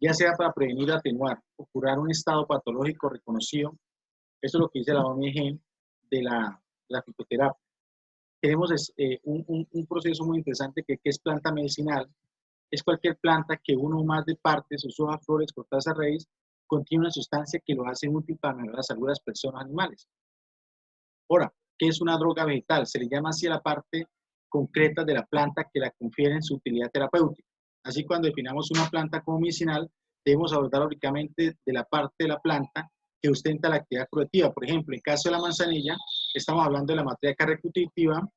ya sea para prevenir, atenuar o curar un estado patológico reconocido. Eso es lo que dice la OMG de la fitoterapia. Tenemos un proceso muy interesante que es planta medicinal. Es cualquier planta que uno o más de partes, sus hojas, flores, cortezas, raíz, contiene una sustancia que lo hace útil para mejorar la salud de las personas animales. Ahora, ¿qué es una droga vegetal? Se le llama así a la parte concreta de la planta que la confiere en su utilidad terapéutica. Así, cuando definamos una planta como medicinal, debemos abordar únicamente de la parte de la planta que ostenta la actividad curativa. Por ejemplo, en caso de la manzanilla, estamos hablando de la materia recreativa.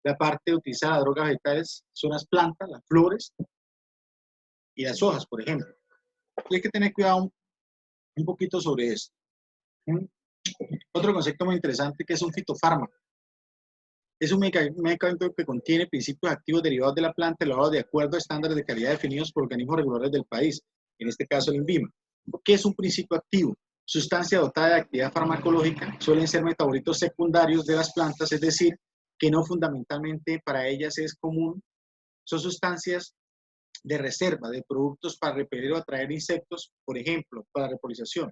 La parte utilizada de drogas vegetales son las plantas, las flores y las hojas, por ejemplo. Y hay que tener cuidado un poquito sobre esto. Otro concepto muy interesante que es un fitofármaco. Es un medicamento que contiene principios activos derivados de la planta elaborados de acuerdo a estándares de calidad definidos por organismos reguladores del país, en este caso el INVIMA. ¿Qué es un principio activo? Sustancia dotada de actividad farmacológica, suelen ser metabolitos secundarios de las plantas, es decir, que no fundamentalmente para ellas es común. Son sustancias de reserva de productos para repeler o atraer insectos, por ejemplo, para la repolinización.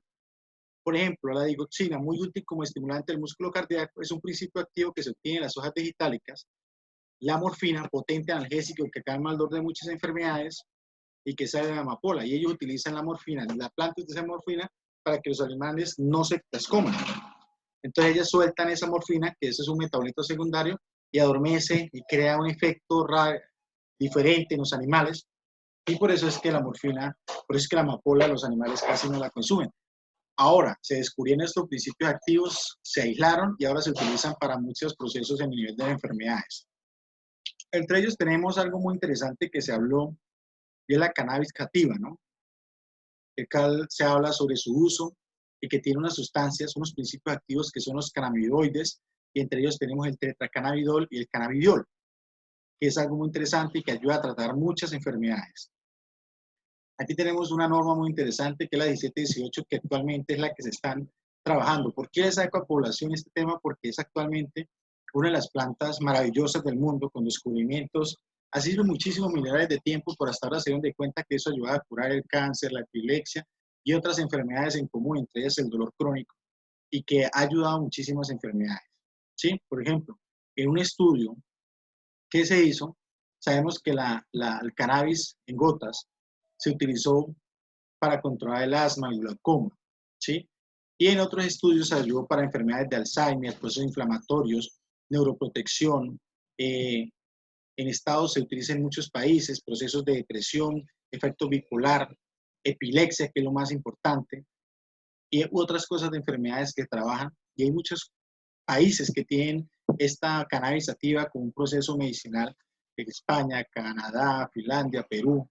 Por ejemplo, la digoxina, muy útil como estimulante del músculo cardíaco, es un principio activo que se obtiene en las hojas vegetálicas. La morfina, potente analgésico que calma el dolor de muchas enfermedades y que sale de la amapola. Y ellos utilizan la morfina, la planta utiliza morfina para que los animales no se las coman. Entonces ellas sueltan esa morfina, que ese es un metabolito secundario, y adormece y crea un efecto diferente en los animales. Y por eso es que la morfina, por eso es que la amapola los animales casi no la consumen. Ahora, se descubrieron estos principios activos, se aislaron y ahora se utilizan para muchos procesos en el nivel de las enfermedades. Entre ellos tenemos algo muy interesante que se habló, y es la cannabis sativa, ¿no? Se habla sobre su uso y que tiene unas sustancias, unos principios activos que son los cannabinoides, y entre ellos tenemos el tetracannabidol y el cannabidiol, que es algo muy interesante y que ayuda a tratar muchas enfermedades. Aquí tenemos una norma muy interesante que es la 1718, que actualmente es la que se están trabajando. ¿Por qué saco a población este tema? Porque es actualmente una de las plantas maravillosas del mundo, con descubrimientos. Ha sido muchísimos miles de tiempo, pero hasta ahora se dieron de cuenta que eso ayuda a curar el cáncer, la epilepsia y otras enfermedades en común, entre ellas el dolor crónico, y que ha ayudado a muchísimas enfermedades. ¿Sí? Por ejemplo, en un estudio que se hizo, sabemos que el cannabis en gotas se utilizó para controlar el asma, el glaucoma, ¿sí? Y en otros estudios se ayudó para enfermedades de Alzheimer, procesos inflamatorios, neuroprotección. En Estados se utiliza en muchos países, procesos de depresión, efecto bipolar, epilepsia, que es lo más importante, y otras cosas de enfermedades que trabajan. Y hay muchos países que tienen esta cannabis sativa como un proceso medicinal, en España, Canadá, Finlandia, Perú,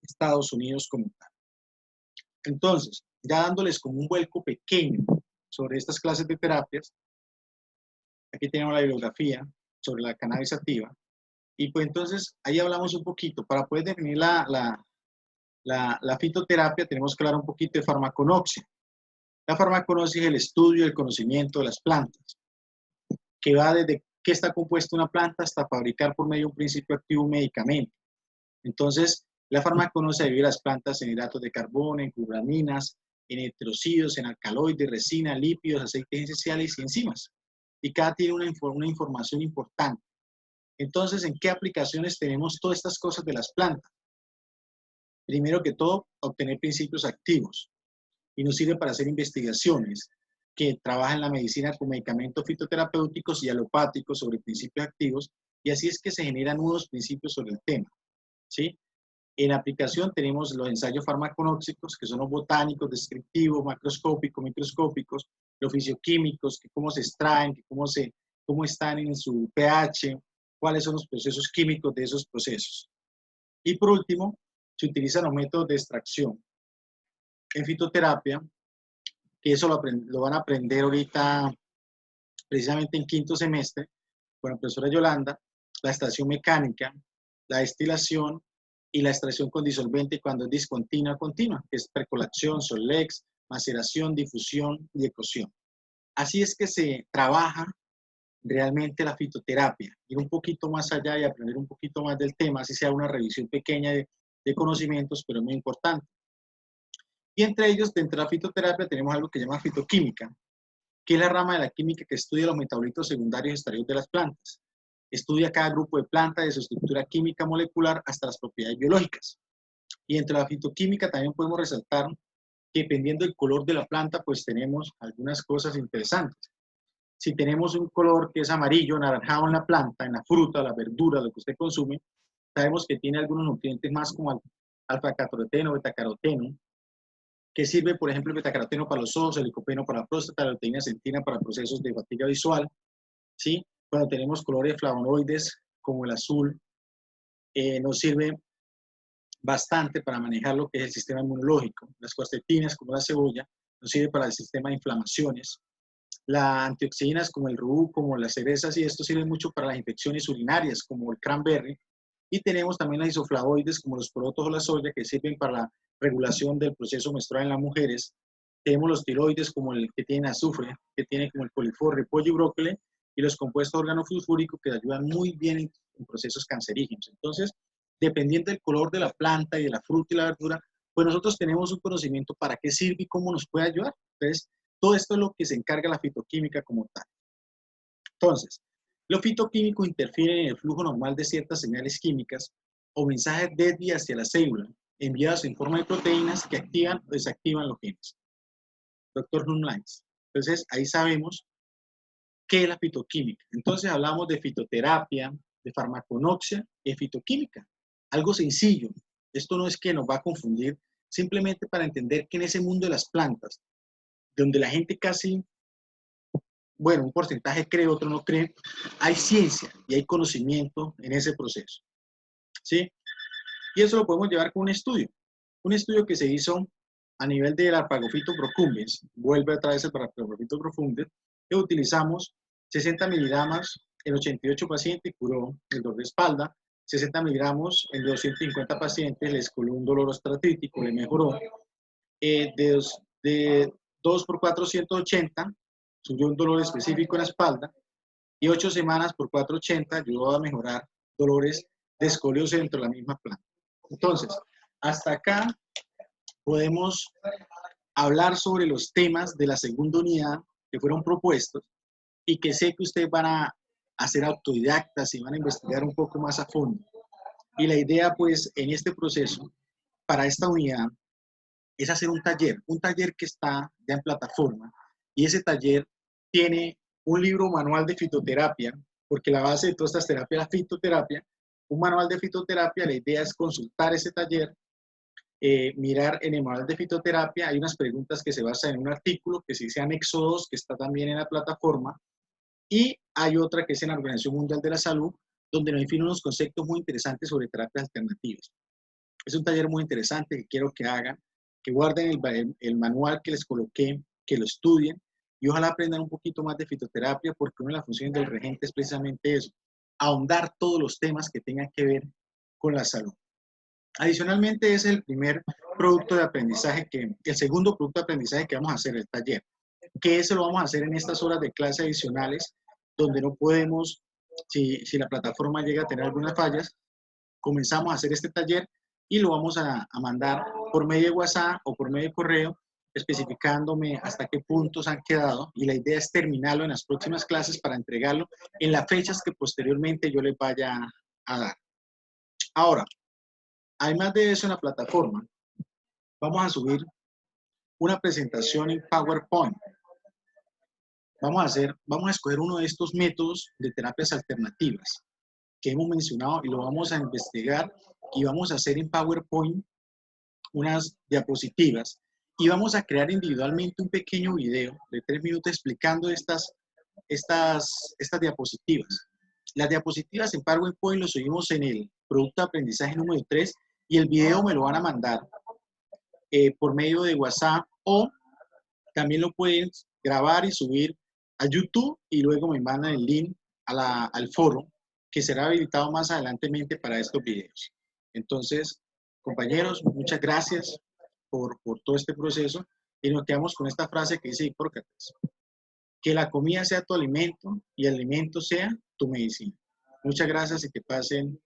Estados Unidos como tal. Entonces, ya dándoles como un vuelco pequeño sobre estas clases de terapias, aquí tenemos la bibliografía sobre la cannabis sativa, y pues entonces ahí hablamos un poquito. Para poder definir la fitoterapia tenemos que hablar un poquito de farmaconoxia. La farmaconoxia es el estudio y el conocimiento de las plantas, que va desde qué está compuesta una planta hasta fabricar por medio de un principio activo un medicamento. Entonces, la farmaconoxia divide las plantas en hidratos de carbono, en glutaminas, en heterocidos, en alcaloides, resina, lípidos, aceites esenciales y enzimas. Y cada tiene una información importante. Entonces, ¿en qué aplicaciones tenemos todas estas cosas de las plantas? Primero que todo, obtener principios activos. Y nos sirve para hacer investigaciones que trabajan en la medicina con medicamentos fitoterapéuticos y alopáticos sobre principios activos. Y así es que se generan nuevos principios sobre el tema, ¿sí? En aplicación tenemos los ensayos farmaconóxicos, que son los botánicos, descriptivos, macroscópicos, microscópicos, los fisioquímicos, que cómo se extraen, que cómo están en su pH, cuáles son los procesos químicos de esos procesos. Y por último, se utilizan los métodos de extracción. En fitoterapia, que eso lo van a aprender ahorita precisamente en quinto semestre, con la profesora Yolanda, la extracción mecánica, la destilación y la extracción con disolvente cuando es discontinua continua, que es percolación, Solex, maceración, difusión y ecosión. Así es que se trabaja realmente la fitoterapia, ir un poquito más allá y aprender un poquito más del tema, así sea una revisión pequeña de conocimientos, pero es muy importante. Y entre ellos, dentro de la fitoterapia, tenemos algo que se llama fitoquímica, que es la rama de la química que estudia los metabolitos secundarios y extraídos de las plantas. Estudia cada grupo de plantas, de su estructura química molecular hasta las propiedades biológicas. Y entre la fitoquímica también podemos resaltar que dependiendo del color de la planta, pues tenemos algunas cosas interesantes. Si tenemos un color que es amarillo, anaranjado en la planta, en la fruta, la verdura, lo que usted consume, sabemos que tiene algunos nutrientes más como alfa-caroteno, beta-caroteno, que sirve, por ejemplo, el betacaroteno para los ojos, el licopeno para la próstata, la luteína centina para procesos de fatiga visual, ¿sí? Cuando tenemos colores flavonoides como el azul, nos sirve bastante para manejar lo que es el sistema inmunológico. Las cuarcetinas, como la cebolla, nos sirve para el sistema de inflamaciones. Las antioxidanas, como el rubú, como las cerezas, y esto sirve mucho para las infecciones urinarias, como el cranberry. Y tenemos también las isoflavoides, como los porotos o la soya, que sirven para la regulación del proceso menstrual en las mujeres. Tenemos los tiroides, como el que tiene azufre, que tiene como el colifor, repollo y brócoli, y los compuestos organofosfúricos que ayudan muy bien en procesos cancerígenos. Entonces, dependiendo del color de la planta y de la fruta y la verdura, pues nosotros tenemos un conocimiento para qué sirve y cómo nos puede ayudar. Entonces, todo esto es lo que se encarga la fitoquímica como tal. Entonces, los fitoquímicos interfieren en el flujo normal de ciertas señales químicas o mensajes desde hacia la célula, enviados en forma de proteínas que activan o desactivan los genes. Doctor Humlines. Entonces, ahí sabemos qué es la fitoquímica. Entonces, hablamos de fitoterapia, de farmaconoxia y de fitoquímica. Algo sencillo. Esto no es que nos va a confundir, simplemente para entender que en ese mundo de las plantas donde la gente casi, bueno, un porcentaje cree, otro no cree, hay ciencia y hay conocimiento en ese proceso, ¿sí? Y eso lo podemos llevar con un estudio que se hizo a nivel del Arpagofito procumbens, vuelve otra vez el Arpagofito procumbens, que utilizamos 60 miligramos en 88 pacientes, curó el dolor de espalda, 60 miligramos en 250 pacientes, les curó un dolor osteoartrítico, le mejoró, de 2 por 4, 180, subió un dolor específico en la espalda, y 8 semanas por 480 ayudó a mejorar dolores de escoliosis dentro de la misma planta. Entonces, hasta acá podemos hablar sobre los temas de la segunda unidad que fueron propuestos y que sé que ustedes van a hacer autodidactas y van a investigar un poco más a fondo. Y la idea, pues, en este proceso, para esta unidad, es hacer un taller que está ya en plataforma, y ese taller tiene un libro manual de fitoterapia, porque la base de todas estas terapias es la fitoterapia, un manual de fitoterapia. La idea es consultar ese taller, mirar en el manual de fitoterapia, hay unas preguntas que se basan en un artículo que se dice Anexo 2, que está también en la plataforma, y hay otra que es en la Organización Mundial de la Salud, donde nos define unos conceptos muy interesantes sobre terapias alternativas. Es un taller muy interesante que quiero que hagan, que guarden el manual que les coloqué, que lo estudien y ojalá aprendan un poquito más de fitoterapia, porque una de las funciones del regente es precisamente eso, ahondar todos los temas que tengan que ver con la salud. Adicionalmente, ese es el primer producto de aprendizaje, el segundo producto de aprendizaje que vamos a hacer, el taller, que eso lo vamos a hacer en estas horas de clase adicionales, donde no podemos, si la plataforma llega a tener algunas fallas, comenzamos a hacer este taller y lo vamos a mandar por medio de WhatsApp o por medio de correo, especificándome hasta qué puntos han quedado, y la idea es terminarlo en las próximas clases para entregarlo en las fechas que posteriormente yo les vaya a dar. Ahora, además de eso, en la plataforma vamos a subir una presentación en PowerPoint. Vamos a escoger uno de estos métodos de terapias alternativas que hemos mencionado y lo vamos a investigar, y vamos a hacer en PowerPoint unas diapositivas y vamos a crear individualmente un pequeño video de 3 minutos explicando estas diapositivas. Las diapositivas en PowerPoint lo subimos en el producto de aprendizaje número 3 y el video me lo van a mandar por medio de WhatsApp, o también lo pueden grabar y subir a YouTube y luego me mandan el link al foro que será habilitado más adelantemente para estos videos. Entonces, compañeros, muchas gracias por todo este proceso, y nos quedamos con esta frase que dice Hipócrates: que la comida sea tu alimento y el alimento sea tu medicina. Muchas gracias y que pasen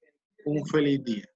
un feliz día.